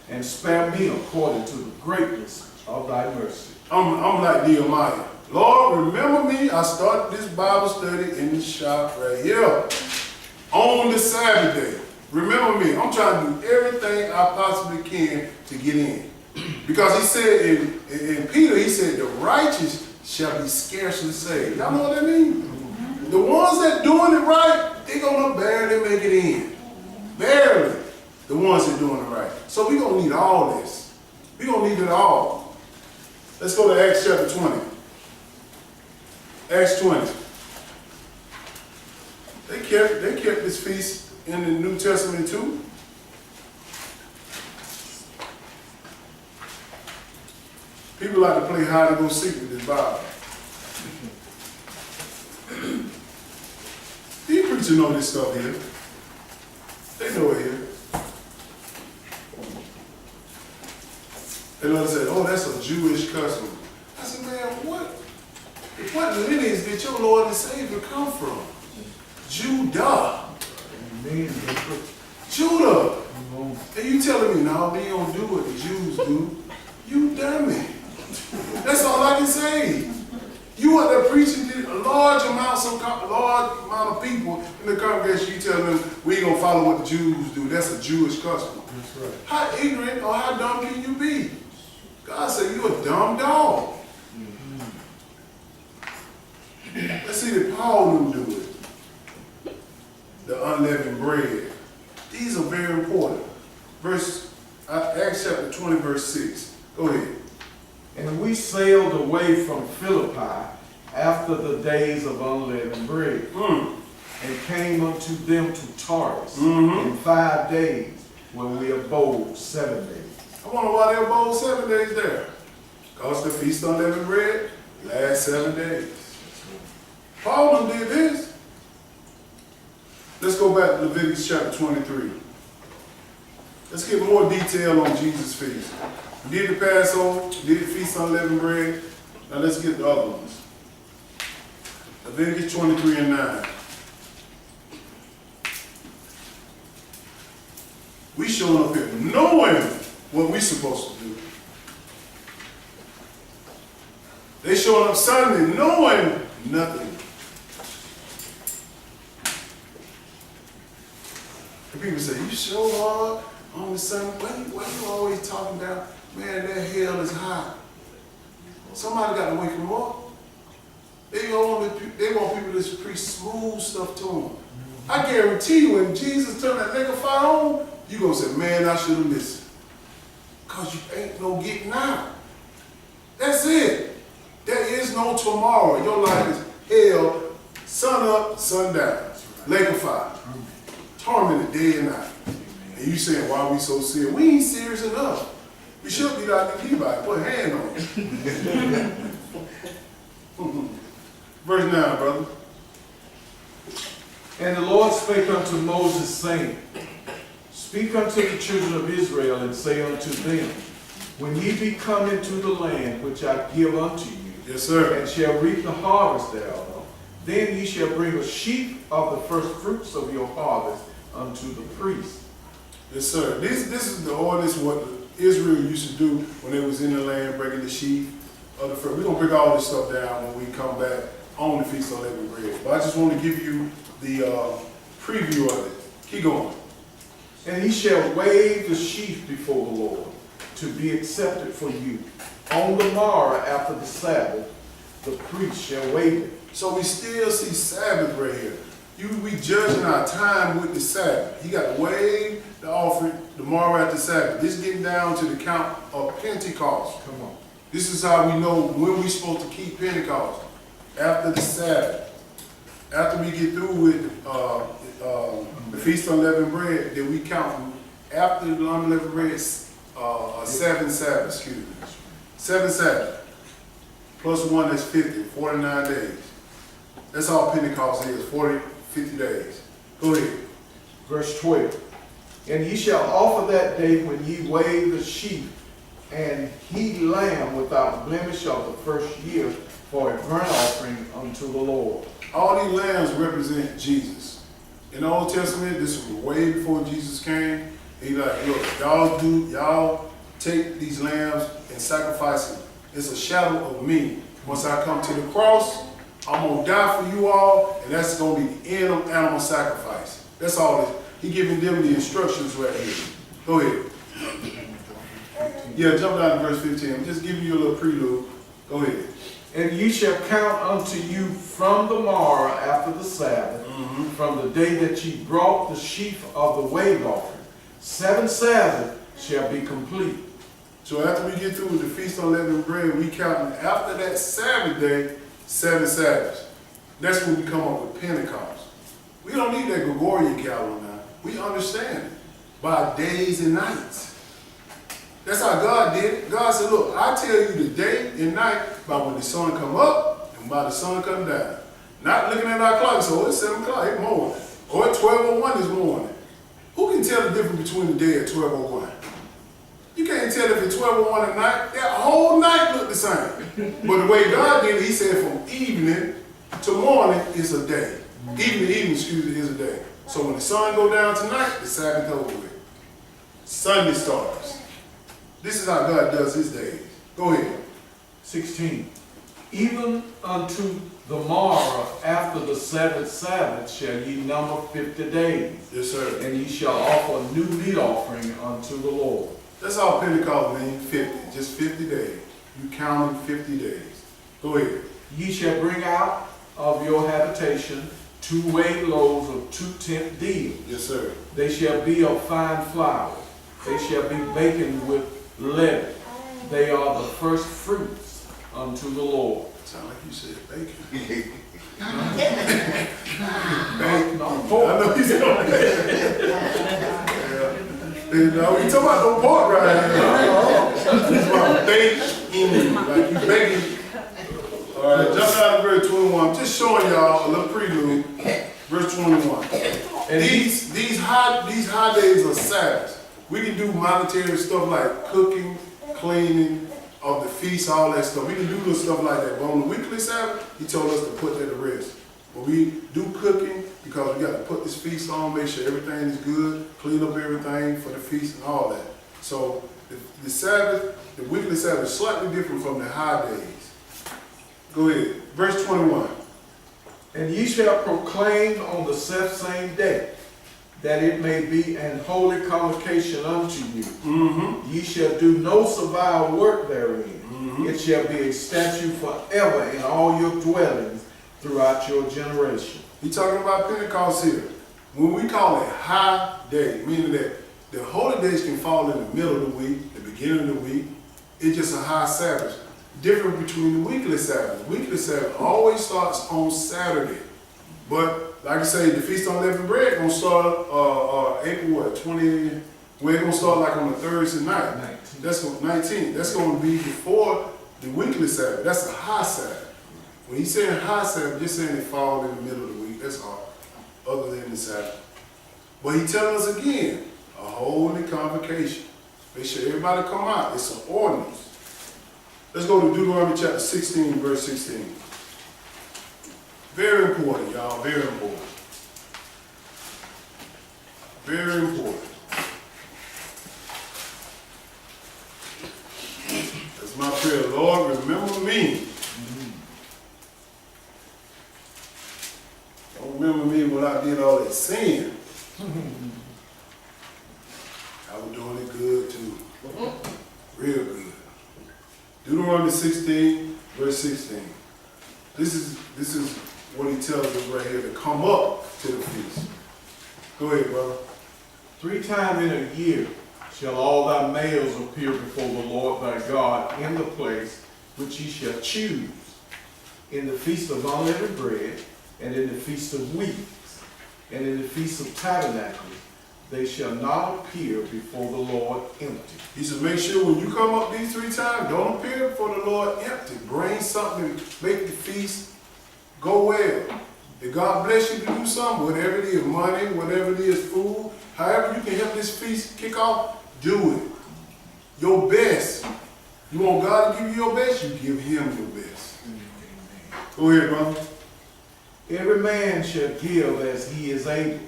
and spare me according to the greatness of thy mercy. I'm like Nehemiah. Lord, remember me. I started this Bible study in the shop right here on the Sabbath day. Remember me. I'm trying to do everything I possibly can to get in. Because he said in Peter, he said, the righteous shall be scarcely saved. Y'all know what that means? The ones that doing it right, they're going to barely make it in. Barely. The ones that doing it right. So we're going to need all this. We're going to need it all. Let's go to Acts chapter 20. Acts 20. They kept this feast in the New Testament too. People like to play hide and go seek with this Bible. These preachers know this stuff here. They know it here. They love to say, oh, that's a Jewish custom. I said, man, what lineage did your Lord and Savior come from? Judah. Judah. And you telling me, no, we don't do what the Jews do. You dummy. That's all I can say. You out there preaching to a large amount of people in the congregation, you tell them we ain't gonna follow what the Jews do. That's a Jewish custom. That's right. How ignorant or how dumb can you be? God said you a dumb dog. Let's see that Paul didn't do it. The unleavened bread. These are very important. Acts chapter 20, verse 6. Go ahead. And we sailed away from Philippi after the days of unleavened bread, and came unto them to Taurus in 5 days, where we abode 7 days. I wonder why they abode 7 days there. Because the feast on unleavened bread last 7 days. Paul did this. Let's go back to Leviticus chapter 23. Let's get more detail on Jesus' feast. We did the Passover, we did the feast on unleavened bread. Now let's get the other ones. Leviticus 23 and 9. We showing up here knowing what we supposed to do. They showing up Sunday knowing nothing. And people say, you show hard on the Sunday. Why you always talking about, man, that hell is hot. Somebody got to wake them up. They want people to preach smooth stuff to them. I guarantee you, when Jesus turned that nigga fire on, you going to say, man, I should have listened. Because you ain't no getting out. That's it. There is no tomorrow. Your life is hell, sun up, sun down. Lake of fire. Tormented day and night. And you saying, why are we so serious? We ain't serious enough. We should be like the Levite. Put a hand on it. Verse 9, brother. And the Lord spake unto Moses, saying, Speak unto the children of Israel, and say unto them, When ye be come into the land which I give unto you, yes, sir, and shall reap the harvest thereof, then ye shall bring a sheaf of the first fruits of your harvest unto the priest. Yes, sir. This is the ordinance what Israel used to do when they was in the land, breaking the sheaf of the first. We're going to break all this stuff down when we come back on the Feast of Unleavened Bread. But I just want to give you the preview of it. Keep going. And ye shall wave the sheaf before the Lord, to be accepted for you. On the morrow after the Sabbath, the priest shall wave it. So we still see Sabbath right here. We judging our time with the Sabbath. He got to wave the offering tomorrow after Sabbath. This is getting down to the count of Pentecost. Come on. This is how we know when we're supposed to keep Pentecost. After the Sabbath. After we get through with the Feast of Unleavened Bread, then we count from after the unleavened bread, 7 Sabbaths, excuse me. 7 Sabbaths. Plus 1, that's 50, 49 days. That's all Pentecost is, 50 days. Go ahead. Verse 12. And ye shall offer that day when ye wave the sheaf, and he lamb without blemish of the first year, for a burnt offering unto the Lord. All these lambs represent Jesus. In the Old Testament, this was way before Jesus came. He like, look, y'all take these lambs and sacrifice them. It's a shadow of me. Once I come to the cross, I'm gonna die for you all, and that's gonna be the end of animal sacrifice. That's all it is. He giving them the instructions right here. Go ahead. Yeah, jump down to verse 15. I'm just giving you a little prelude. Go ahead. And ye shall count unto you from the morrow after the Sabbath, from the day that ye brought the sheaf of the wave offering. 7 Sabbaths shall be complete. So after we get through with the Feast of Unleavened Bread, we counting after that Sabbath day, 7 Sabbaths. That's when we come up with Pentecost. We don't need that Gregorian calendar now. We understand it by days and nights. That's how God did it. God said, look, I tell you the day and night by when the sun come up and by the sun come down. Not looking at our clock, so it's 7 o'clock, it's morning. Or at 12:01 this morning. Who can tell the difference between the day at 12:01? You can't tell if it's 12:01 at night. That whole night look the same. But the way God did it, he said from evening to morning is a day. Evening, is a day. So when the sun go down tonight, the Sabbath over with. Sunday starts. This is how God does his days. Go ahead. 16. Even unto the morrow after the 7th Sabbath shall ye number 50 days. Yes, sir. And ye shall offer a new meat offering unto the Lord. That's all Pentecost means, 50. Just 50 days. You counting 50 days. Go ahead. Ye shall bring out of your habitation 2 weight loaves of 2 tenth deals. Yes, sir. They shall be of fine flour. They shall be baken with leaven. They are the first fruits unto the Lord. Sound like you said bacon. Bacon. I know you said no, we talking about no pork right here. It's about bacon. Like you baking. All right, jump out of verse 21. I'm just showing y'all a little prelude. Verse 21. And these high days are Sabbaths. We can do monetary stuff like cooking, cleaning of the feast, all that stuff. We can do little stuff like that. But on the weekly Sabbath, he told us to put that to rest. But we do cooking because we got to put this feast on, make sure everything is good, clean up everything for the feast and all that. So the Sabbath, the weekly Sabbath is slightly different from the high days. Go ahead. Verse 21. And ye shall proclaim on the selfsame day, that it may be an holy convocation unto you. Ye shall do no servile work therein. It shall be a statute forever in all your dwellings throughout your generation. He's talking about Pentecost here. When we call it high day, meaning that the holy days can fall in the middle of the week, the beginning of the week, it's just a high Sabbath. Different between the weekly Sabbath. The weekly Sabbath always starts on Saturday. But like I say, the Feast on Unleavened Bread gonna start April 20. We're gonna start like on the Thursday night. 19. That's 19. That's gonna be before the weekly Sabbath. That's a high Sabbath. When he's saying high Sabbath, just saying it falls in the middle of the week. That's all. Other than the Sabbath. But he tells us again, a holy convocation. Make sure everybody come out. It's an ordinance. Let's go to Deuteronomy chapter 16, verse 16. Very important, y'all. Very important. Very important. That's my prayer. Lord, remember me. Don't remember me when I did all that sin. I was doing it good too. Real good. Deuteronomy 16, verse 16. This is what he tells us right here, to come up to the feast. Go ahead, brother. 3 times in a year shall all thy males appear before the Lord thy God in the place which ye shall choose, in the feast of unleavened bread, and in the feast of weeks, and in the feast of tabernacles. They shall not appear before the Lord empty. He says, make sure when you come up these 3 times, don't appear before the Lord empty. Bring something, make the feast go well. If God bless you to do something, whatever it is, money, whatever it is, food, however you can help this feast kick off, do it. Your best. You want God to give you your best, you give him your best. Go ahead, brother. Every man shall give as he is able,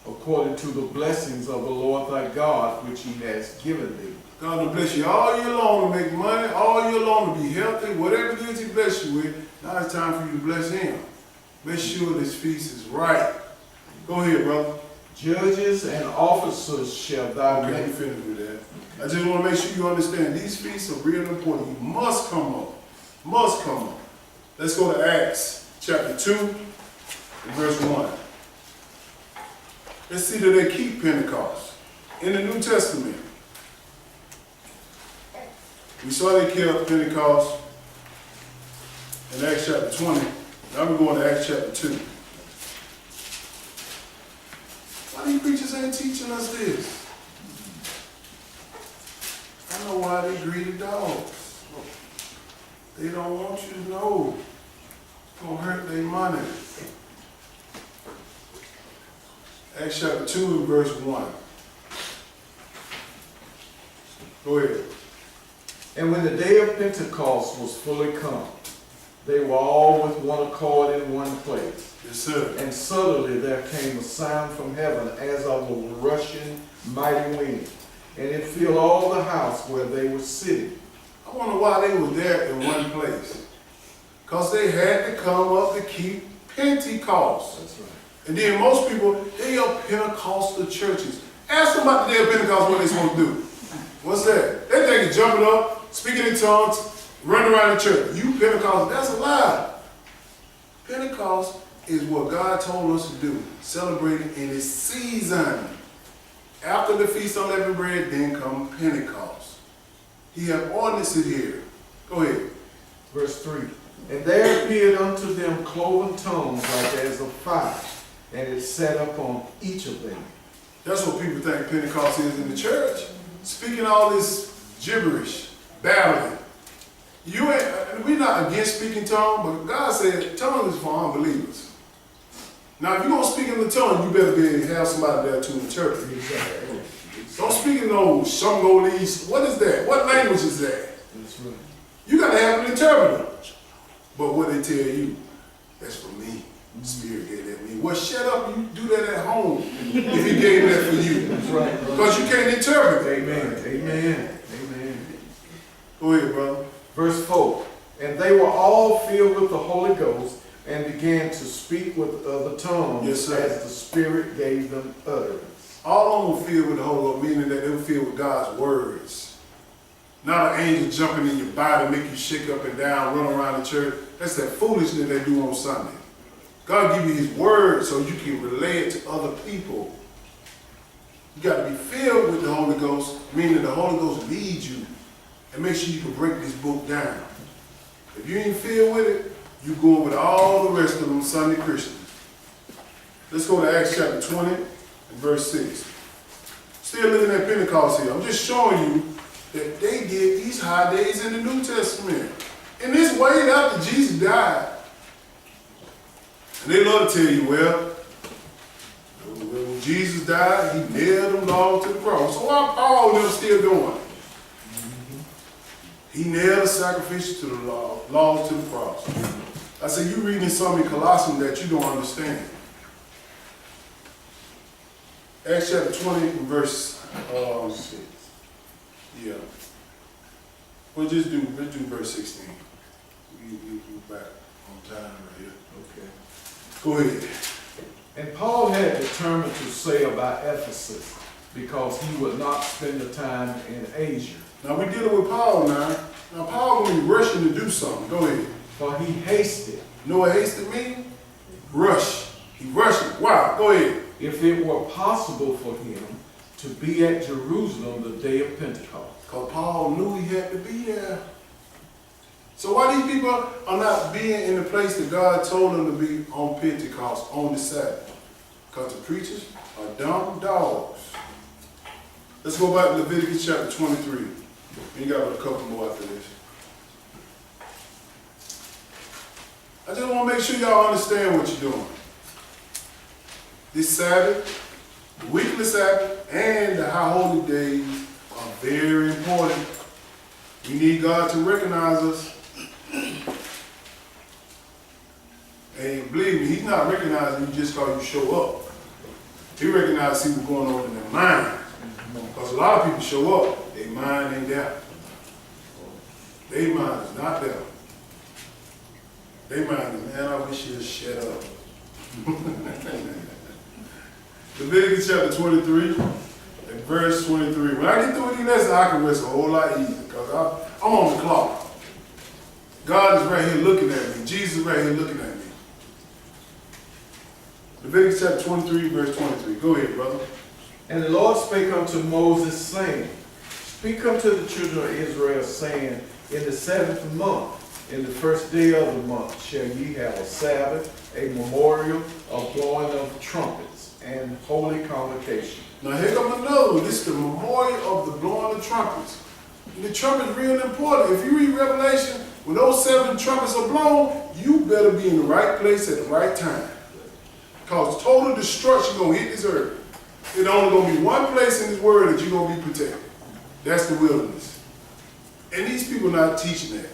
according to the blessings of the Lord thy God, which he has given thee. God will bless you all year long to make money, all year long to be healthy, whatever it is he bless you with. Now it's time for you to bless him. Make sure this feast is right. Go ahead, brother. Judges and officers shall thou Okay, make. you finished with that. I just want to make sure you understand these feasts are real important. You must come up. Must come up. Let's go to Acts chapter 2 and verse 1. Let's see that they keep Pentecost. In the New Testament, we saw they kept Pentecost in Acts chapter 20. Now we're going to Acts chapter 2. Why these preachers ain't teaching us this? I know why they greedy dogs. They don't want you to know. It's gonna hurt their money. Acts chapter 2 and verse 1. Go ahead. And when the day of Pentecost was fully come, they were all with one accord in one place. Yes, sir. And suddenly there came a sound from heaven as of a rushing mighty wind, and it filled all the house where they were sitting. I wonder why they were there in one place. Because they had to come up to keep Pentecost. That's right. And then most people, they are Pentecostal churches. Ask them about the day of Pentecost what they supposed to do. What's that? They think it's jumping up, speaking in tongues, running around the church. You Pentecostal, that's a lie. Pentecost is what God told us to do, celebrating in its season. After the Feast of Unleavened Bread, then come Pentecost. He have ordinances here. Go ahead. Verse 3. And there appeared unto them cloven tongues like as of fire, and it sat upon each of them. That's what people think Pentecost is in the church. Speaking all this gibberish, babbling. We're not against speaking tongue, but God said tongue is for unbelievers. Now, if you're going to speak in the tongue, you better be able to have somebody there to interpret. Don't speak in no Shungolese. What is that? What language is that? That's right. You got to have an interpreter. But what they tell you, that's for me. The Spirit gave that to me. Well, shut up. You do that at home if he gave that for you. That's right. Because you can't interpret it. Amen. Amen. Amen. Go ahead, brother. Verse 4. And they were all filled with the Holy Ghost and began to speak with other tongues, yes, sir, as the Spirit gave them utterance. All of them were filled with the Holy Ghost, meaning that they were filled with God's words. Not an angel jumping in your body, make you shake up and down, run around the church. That's that foolishness they do on Sunday. God give you his word so you can relay it to other people. You got to be filled with the Holy Ghost, meaning the Holy Ghost leads you and make sure you can break this book down. If you ain't filled with it, you going with all the rest of them Sunday Christians. Let's go to Acts chapter 20 and verse 6. Still looking at Pentecost here. I'm just showing you that they did these high days in the New Testament. And this way after Jesus died. And they love to tell you, well, when Jesus died, he nailed them all to the cross. So why Paul and them still doing? He nailed the sacrifice to the laws to the cross. I said, you reading something in Colossians that you don't understand. Acts chapter 20 and verse 6. Yeah. Well, let's do verse 16. We back on time right here. Okay. Go ahead. And Paul had determined to sail by Ephesus because he would not spend the time in Asia. Now we're dealing with Paul now. Now Paul going to be rushing to do something. Go ahead. For he hasted. Know what hasted mean? Rush. He rushing. Wow. Go ahead. If it were possible for him to be at Jerusalem the day of Pentecost. Because Paul knew he had to be there. So why these people are not being in the place that God told them to be on Pentecost, on the Sabbath? Because the preachers are dumb dogs. Let's go back to Leviticus chapter 23. And you got a couple more after this. I just want to make sure y'all understand what you're doing. This Sabbath, the weekly Sabbath, and the high holy days are very important. We need God to recognize us. And believe me, he's not recognizing you just because you show up. He recognized see what's going on in their mind. Because a lot of people show up, their mind ain't there. Their mind is not there. Their mind is, man, I wish you'd shut up. Leviticus chapter 23 and verse 23. When I get through with these lessons, I can rest a whole lot easier because I'm on the clock. God is right here looking at me. Jesus is right here looking at me. Leviticus chapter 23, verse 23. Go ahead, brother. And the Lord spake unto Moses, saying, Speak unto the children of Israel, saying, In the 7th month, in the first day of the month, shall ye have a Sabbath, a memorial of blowing of trumpets, and holy convocation. Now here comes another one. This is the memorial of the blowing of trumpets. And the trumpet is real important. If you read Revelation, when those 7 trumpets are blown, you better be in the right place at the right time. Because total destruction going to hit this earth. It's only going to be one place in this world that you're going to be protected. That's the wilderness. And these people are not teaching that.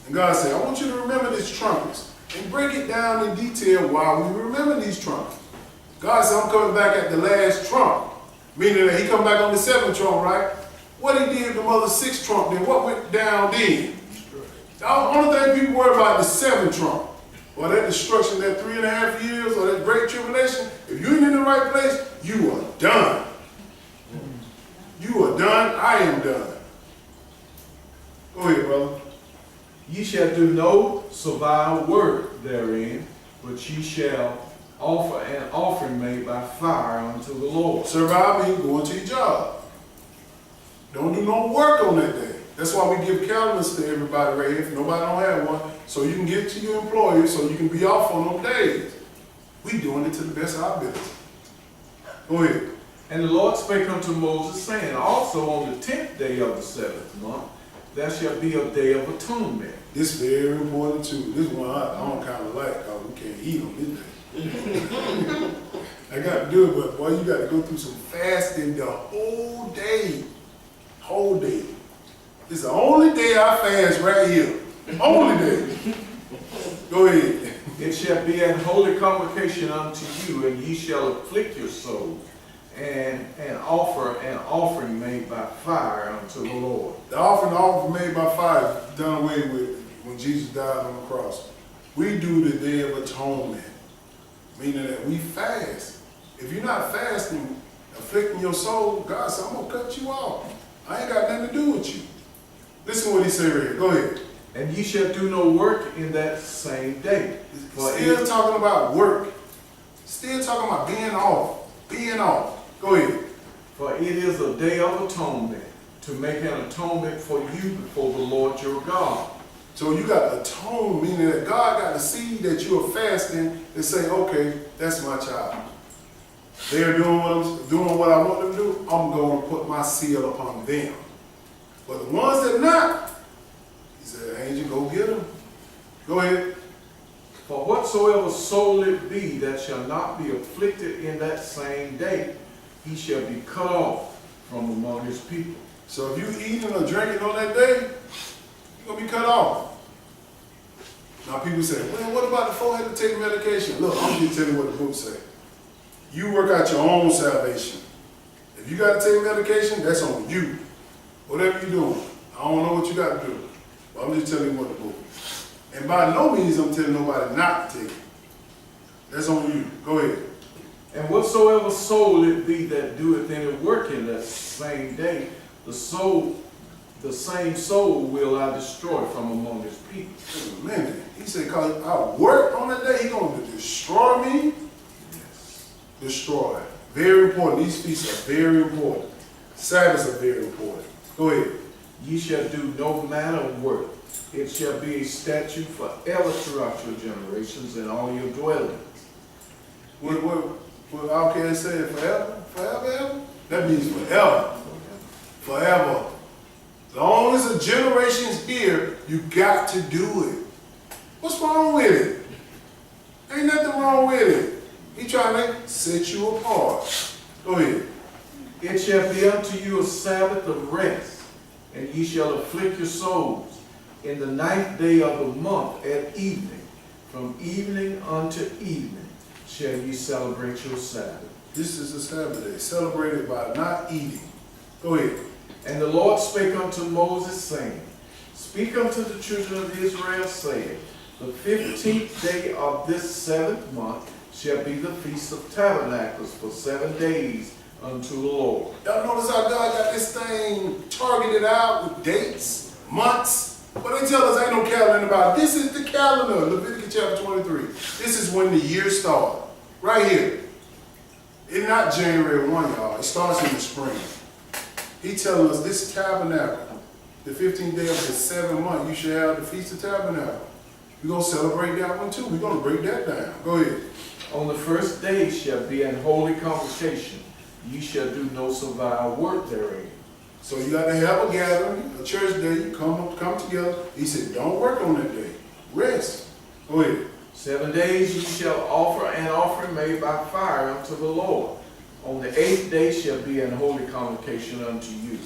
And God said, I want you to remember these trumpets and break it down in detail while we remember these trumpets. God said, I'm coming back at the last trump. Meaning that he come back on the 7th trump, right? What he did with the other 6 trump, then what went down then? The only thing people worry about is the 7th trump. Or that destruction, that 3.5 years, or that great tribulation. If you ain't in the right place, you are done. You are done. I am done. Go ahead, brother. Ye shall do no servile work therein, but ye shall offer an offering made by fire unto the Lord. Survive means going to your job. Don't do no work on that day. That's why we give calendars to everybody right here. If nobody don't have one, so you can give it to your employer, so you can be off on them days. We doing it to the best of our ability. Go ahead. And the Lord spake unto Moses, saying, Also on the 10th day of the 7th month, there shall be a day of atonement. This is very important too. This one I don't kind of like because we can't eat on this day. I got to do it, but boy, you got to go through some fasting the whole day. Whole day. This is the only day I fast right here. Only day. Go ahead. It shall be an holy convocation unto you, and ye shall afflict your soul, and offer an offering made by fire unto the Lord. The offering made by fire is done away with when Jesus died on the cross. We do the Day of Atonement, meaning that we fast. If you're not fasting, afflicting your soul, God said, I'm going to cut you off. I ain't got nothing to do with you. Listen to what he said right here. Go ahead. And ye shall do no work in that same day. Still talking about work. Still talking about being off. Being off. Go ahead. For it is a day of atonement, to make an atonement for you before the Lord your God. So you got to atone, meaning that God got to see that you are fasting and say, okay, that's my child. They're doing what I want them to do. I'm going to put my seal upon them. But the ones that not, he said, angel, go get them. Go ahead. For whatsoever soul it be that shall not be afflicted in that same day, he shall be cut off from among his people. So if you eating or drinking on that day, you're going to be cut off. Now people say, well, what about the folk had to take medication? Look, I'm just telling you what the book says. You work out your own salvation. If you got to take medication, that's on you. Whatever you're doing. I don't know what you got to do. But I'm just telling you what the book is. And by no means I'm telling nobody not to take it. That's on you. Go ahead. And whatsoever soul it be that doeth any work in that same day, the same soul will I destroy from among his people. Wait a minute. He said, because I work on that day, he's going to destroy me? Yes. Destroy. Very important. These feasts are very important. Sabbaths are very important. Go ahead. Ye shall do no manner of work. It shall be a statute forever throughout your generations and all your dwellings. What Outcast said, forever? Forever, ever? That means forever. Forever. As long as a generation's here, you got to do it. What's wrong with it? Ain't nothing wrong with it. He trying to set you apart. Go ahead. It shall be unto you a Sabbath of rest, and ye shall afflict your souls. In the 9th day of the month at evening, from evening unto evening, shall ye celebrate your Sabbath. This is the Sabbath day, celebrated by not eating. Go ahead. And the Lord spake unto Moses, saying, Speak unto the children of Israel, saying, The 15th day of this 7th month shall be the Feast of Tabernacles for 7 days unto the Lord. Y'all notice how God got this thing targeted out with dates, months? But they tell us ain't no calendar about it. This is the calendar, Leviticus chapter 23. This is when the year starts, right here. It's not January 1, y'all. It starts in the spring. He telling us this tabernacle, the 15th day of the 7th month, you should have the Feast of Tabernacle. We're going to celebrate that one too. We're going to break that down. Go ahead. On the first day shall be an holy convocation. Ye shall do no servile work therein. So you got to have a gathering, a church day, you come together. He said, don't work on that day. Rest. Go ahead. 7 days ye shall offer an offering made by fire unto the Lord. On the 8th day shall be an holy convocation unto you.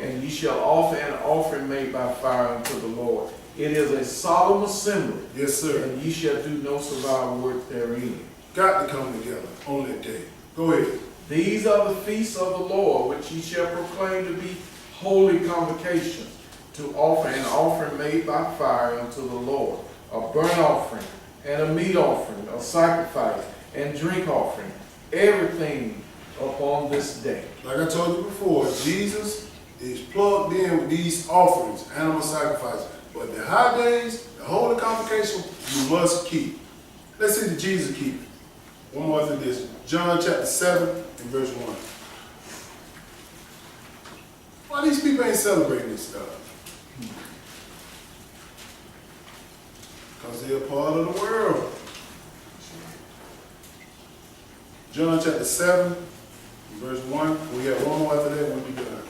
And ye shall offer an offering made by fire unto the Lord. It is a solemn assembly. Yes, sir. And ye shall do no servile work therein. Got to come together on that day. Go ahead. These are the feasts of the Lord, which ye shall proclaim to be holy convocations, to offer an offering made by fire unto the Lord, a burnt offering, and a meat offering, a sacrifice, and drink offering, everything upon this day. Like I told you before, Jesus is plugged in with these offerings, animal sacrifices. But the high days, the holy convocation, you must keep. Let's see, did Jesus keep it? One more thing, this. John chapter 7 and verse 1. Why these people ain't celebrating this stuff? Because they're a part of the world. John chapter 7 and verse 1. We have one more after that, we'll be done.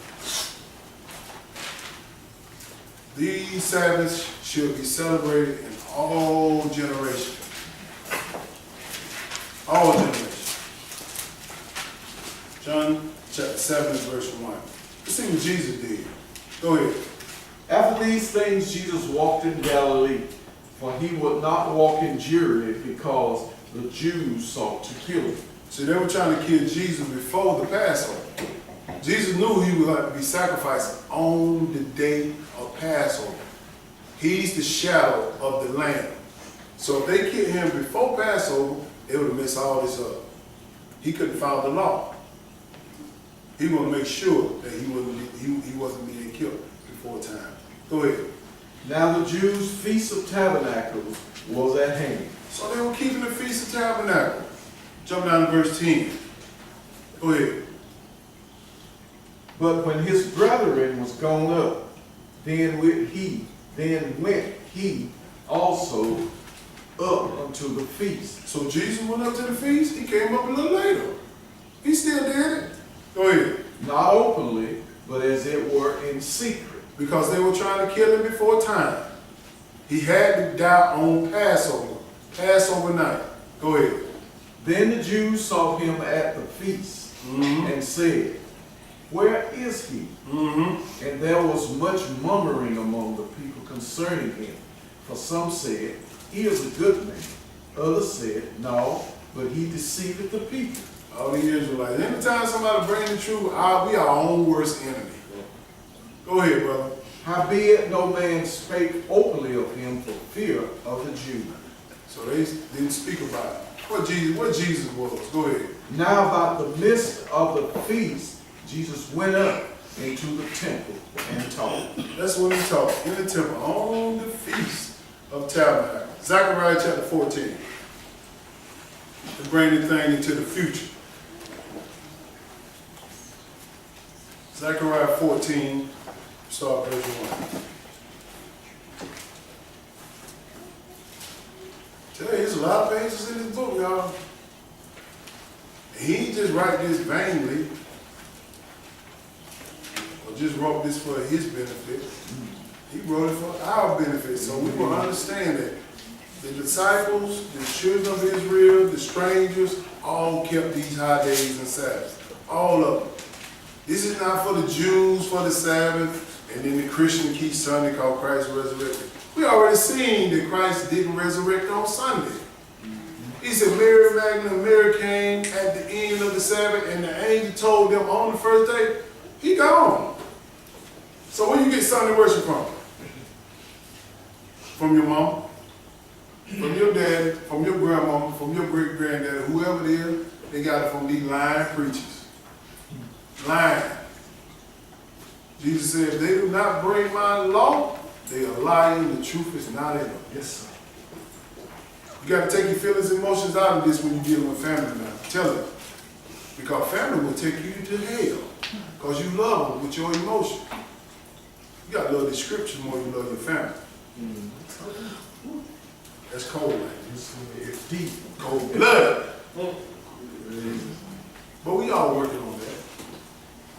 These Sabbaths should be celebrated in all generations. All generations. John chapter 7 verse 1. Let's see what Jesus did. Go ahead. After these things Jesus walked in Galilee, for he would not walk in Jewry, because the Jews sought to kill him. So they were trying to kill Jesus before the Passover. Jesus knew he would have to be sacrificed on the day of Passover. He's the shadow of the Lamb. So if they killed him before Passover, they would have messed all this up. He couldn't follow the law. He wanted to make sure that he wasn't being killed before time. Go ahead. Now the Jews' Feast of Tabernacles was at hand. So they were keeping the Feast of Tabernacle. Jump down to verse 10. Go ahead. But when his brethren was gone up, then went he also up unto the feast. So Jesus went up to the feast. He came up a little later. He still did it. Go ahead. Not openly, but as it were in secret. Because they were trying to kill him before time. He had to die on Passover night. Go ahead. Then the Jews saw him at the feast, and said, Where is he? And there was much murmuring among the people concerning him. For some said, He is a good man. Others said, No, but he deceiveth the people. All the Israelites. Anytime somebody bring the truth, we are our own worst enemy. Go ahead, brother. Howbeit no man spake openly of him for fear of the Jews. So they didn't speak about it. What Jesus was. Go ahead. Now about the midst of the feast, Jesus went up into the temple and taught. That's what he taught. In the temple, on the Feast of Tabernacles. Zechariah chapter 14. To bring the thing into the future. Zechariah 14, start verse 1. Tell you, there's a lot of pages in this book, y'all. He didn't just write this vainly, or just wrote this for his benefit. He wrote it for our benefit. So we will understand that the disciples, the children of Israel, the strangers, all kept these high days and Sabbaths. All of them. This is not for the Jews, for the Sabbath, and then the Christian keep Sunday called Christ resurrected. We already seen that Christ didn't resurrect on Sunday. He said Mary Magdalene and Mary came at the end of the Sabbath, and the angel told them on the first day, he gone. So where you get Sunday worship from? From your mama, from your daddy, from your grandmama, from your great-granddaddy, whoever it is, they got it from these lying preachers. Lying. Jesus said, if they do not bring my law, they are lying, the truth is not in them. Yes, sir. You got to take your feelings and emotions out of this when you're dealing with family now. Tell it. Because family will take you to hell. Because you love them with your emotion. You got to love the scripture more than you love your family. That's cold, man. It's deep. Cold blood. But we all working on that.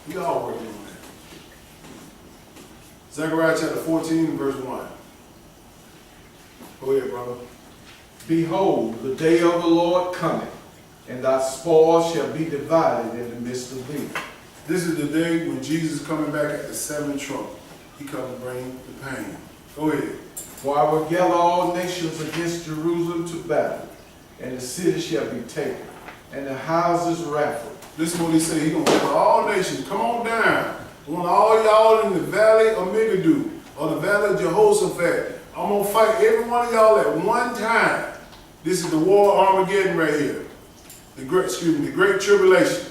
We all working on that. Zechariah chapter 14, verse 1. Go ahead, brother. Behold, the day of the Lord cometh, and thy spoil shall be divided in the midst of thee. This is the day when Jesus is coming back at the seventh trump. He comes to bring the pain. Go ahead. For I will gather all nations against Jerusalem to battle, and the city shall be taken, and the houses raffled. This is what he said. He's going to gather all nations. Come on down. I want all y'all in the valley of Megiddo, or the valley of Jehoshaphat. I'm going to fight every one of y'all at one time. This is the war of Armageddon right here. The great tribulation.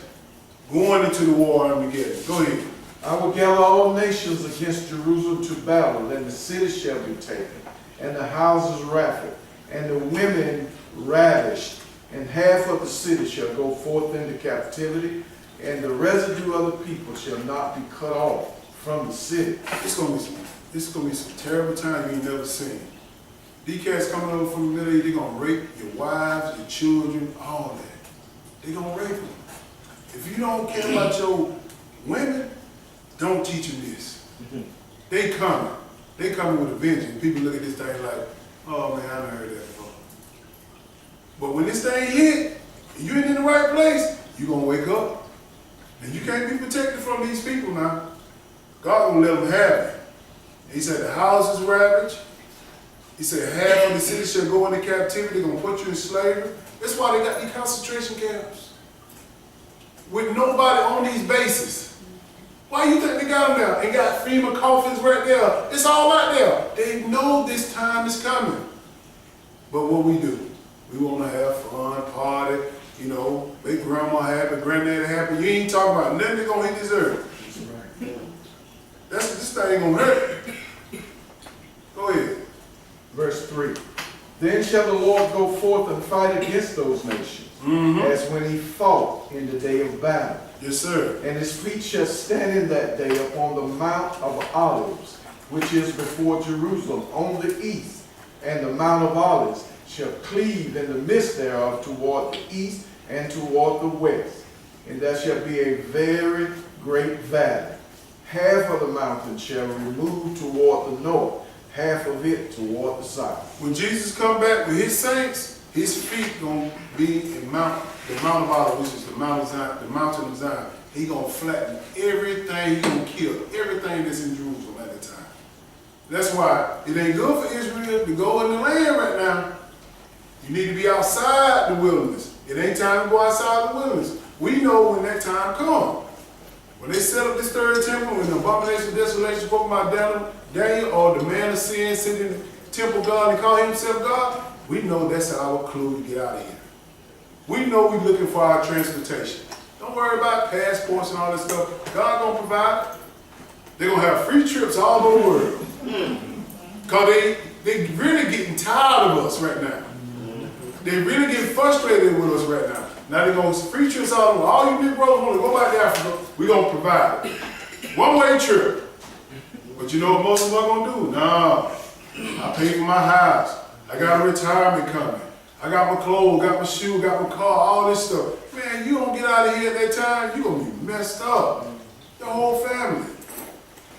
Going into the war of Armageddon. Go ahead. I will gather all nations against Jerusalem to battle, and the city shall be taken, and the houses raffled, and the women ravished, and half of the city shall go forth into captivity, and the residue of the people shall not be cut off from the city. It's gonna be some terrible time you ain't never seen. These cats coming over from the Middle East, they're gonna rape your wives, your children, all that. They're gonna rape them. If you don't care about your women, don't teach them this. They coming. They coming with a vengeance. People look at this thing like, oh man, I done heard that before. But when this thing hit, and you ain't in the right place, you gonna wake up. And you can't be protected from these people now. God gonna let them have it. He said the house is ravaged. He said half of the city shall go into captivity. They're gonna put you in slavery. That's why they got these concentration camps. With nobody on these bases. Why you think they got them there? They got FEMA coffins right there. It's all right there. They know this time is coming. But what we do? We want to have fun, party, you know, make grandma happy, granddaddy happy. You ain't talking about nothing that's going to hit this earth. That's right. This thing going to hurt. Go ahead. Verse 3. Then shall the Lord go forth and fight against those nations, as when he fought in the day of battle. Yes, sir. And his feet shall stand in that day upon the Mount of Olives, which is before Jerusalem, on the east. And the Mount of Olives shall cleave in the midst thereof toward the east and toward the west. And there shall be a very great valley. Half of the mountain shall remove toward the north, half of it toward the south. When Jesus come back with his saints, his feet going to be in the Mount of Olives, which is the Mount of Zion, the mountain of Zion. He going to flatten everything. He going to kill everything that's in Jerusalem at the time. That's why it ain't good for Israel to go in the land right now. You need to be outside the wilderness. It ain't time to go outside the wilderness. We know when that time comes. When they set up this third temple, when the abomination of desolation spoken by Daniel, or the man of sin sitting in the temple God and call himself God, we know that's our clue to get out of here. We know we're looking for our transportation. Don't worry about passports and all this stuff. God gonna provide. They're gonna have free trips all over the world. Because they really getting tired of us right now. They really getting frustrated with us right now. Now they're going to free trips all over. All you big brothers want to go back to Africa, we're going to provide it. One-way trip. But you know what most of us are going to do? Nah, I pay for my house. I got a retirement coming. I got my clothes, got my shoe, got my car, all this stuff. Man, you don't get out of here at that time, you're going to be messed up. Your whole family.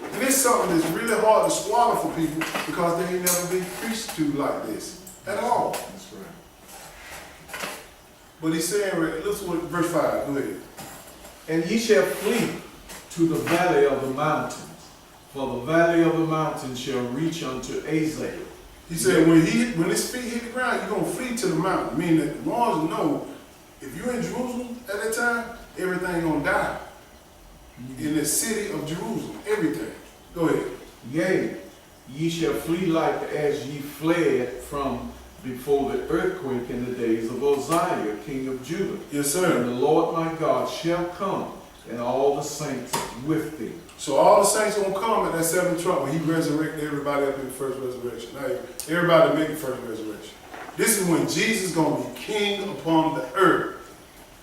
And it's something that's really hard to swallow for people because they ain't never been preached to like this at all. That's right. But he's saying, listen what verse 5, go ahead. And ye shall flee to the valley of the mountains, for the valley of the mountains shall reach unto Azal, He said when his feet hit the ground, you're gonna flee to the mountain. Meaning that the ones know if you're in Jerusalem at that time, everything gonna die. In the city of Jerusalem, everything. Go ahead. Yea, ye shall flee like as ye fled from before the earthquake in the days of Uzziah, king of Judah. Yes, And sir. the Lord my God shall come, and all the saints with thee. So all the saints gonna come at that seventh trumpet when he resurrected everybody up in the first resurrection. Now, everybody make the first resurrection. This is when Jesus is gonna be king upon the earth.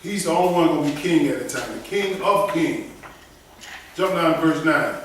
He's the only one gonna be king at the time, the king of kings. Jump down to verse 9.